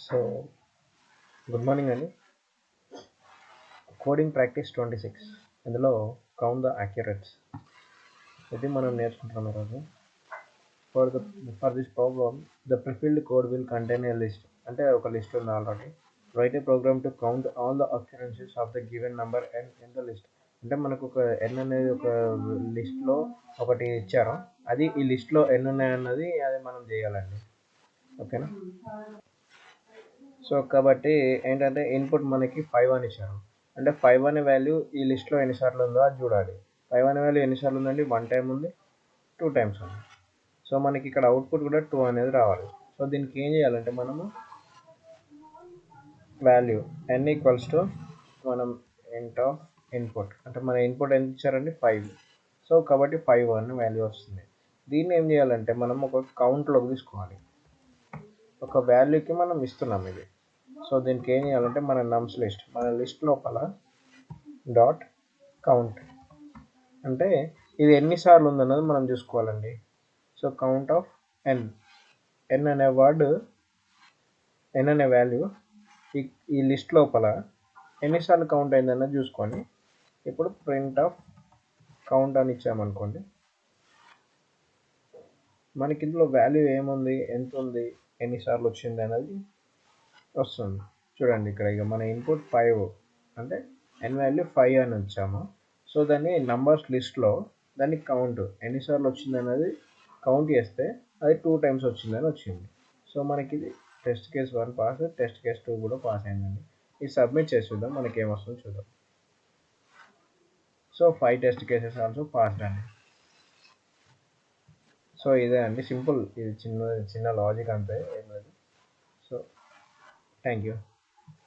So good morning అండి. Coding practice 26 ఇందులో count the occurrence ఇది మనం నేర్చుకుంటున్నాం ఈరోజు. For this problem the prefilled code will contain a list, అంటే ఒక లిస్ట్ ఉంది already. Write a program to count all the occurrences of the given number and in the list. అంటే మనకు ఒక ఎన్ అనేది ఒక లిస్ట్లో ఒకటి ఇచ్చారు, అది ఈ లిస్ట్లో ఎన్ని ఉన్నాయన్నది అది మనం చేయాలండి. ఓకేనా? సో కాబట్టి ఏంటంటే ఇన్పుట్ మనకి 5 అని ఇచ్చారు, అంటే 5 అనే వాల్యూ ఈ లిస్ట్లో ఎన్నిసార్లు ఉందో అది చూడాలి. 5 అనే వాల్యూ ఎన్నిసార్లు ఉందండి? 1 టైం ఉంది, 2 టైమ్స్ ఉంది. సో మనకి ఇక్కడ అవుట్పుట్ కూడా 2 అనేది రావాలి. సో దీనికి ఏం చేయాలంటే మనము వాల్యూ n ఈక్వల్స్ టు మనం ఇంట్ ఆఫ్ ఇన్పుట్, అంటే మన ఇన్పుట్ ఎంత ఇచ్చారండి? 5. సో కాబట్టి 5 అని వాల్యూ వస్తుంది. దీన్ని ఏం చేయాలంటే మనం ఒక కౌంట్లోకి తీసుకోవాలి. ఒక వాల్యూకి మనం ఇస్తున్నాం ఇది. సో దీనికి ఏం చేయాలంటే మన నమ్స్ లిస్ట్, మన లిస్ట్ లోపల డాట్ కౌంట్, అంటే ఇది ఎన్నిసార్లు ఉందన్నది మనం చూసుకోవాలండి. సో కౌంట్ ఆఫ్ ఎన్, ఎన్ అనే వర్డ్, ఎన్ అనే వాల్యూ ఈ లిస్ట్ లోపల ఎన్నిసార్లు కౌంట్ అయిందన్నది చూసుకొని ఇప్పుడు ప్రింట్ ఆఫ్ కౌంట్ అని ఇచ్చామనుకోండి, మనకి ఇందులో వాల్యూ ఏముంది, ఎంత ఉంది, ఎన్నిసార్లు వచ్చింది అనేది వస్తుంది. చూడండి ఇక్కడ ఇక మన ఇన్పుట్ 5, అంటే n వాల్యూ 5 అని వచ్చాము. సో దాన్ని నంబర్స్ లిస్ట్లో దాన్ని కౌంట్ ఎన్నిసార్లు వచ్చింది అనేది కౌంట్ చేస్తే అది 2 టైమ్స్ వచ్చిందని వచ్చింది. సో మనకి ఇది test case 1 pass, test case 2 కూడా పాస్ అయిందండి. ఇది సబ్మిట్ చేసి చూద్దాం మనకి ఏమొస్తుందో చూద్దాం. So 5 test cases also passed అండి. సో ఇదే అండి, సింపుల్, ఇది చిన్న లాజిక్ అంతే, ఏం లేదు. So thank you.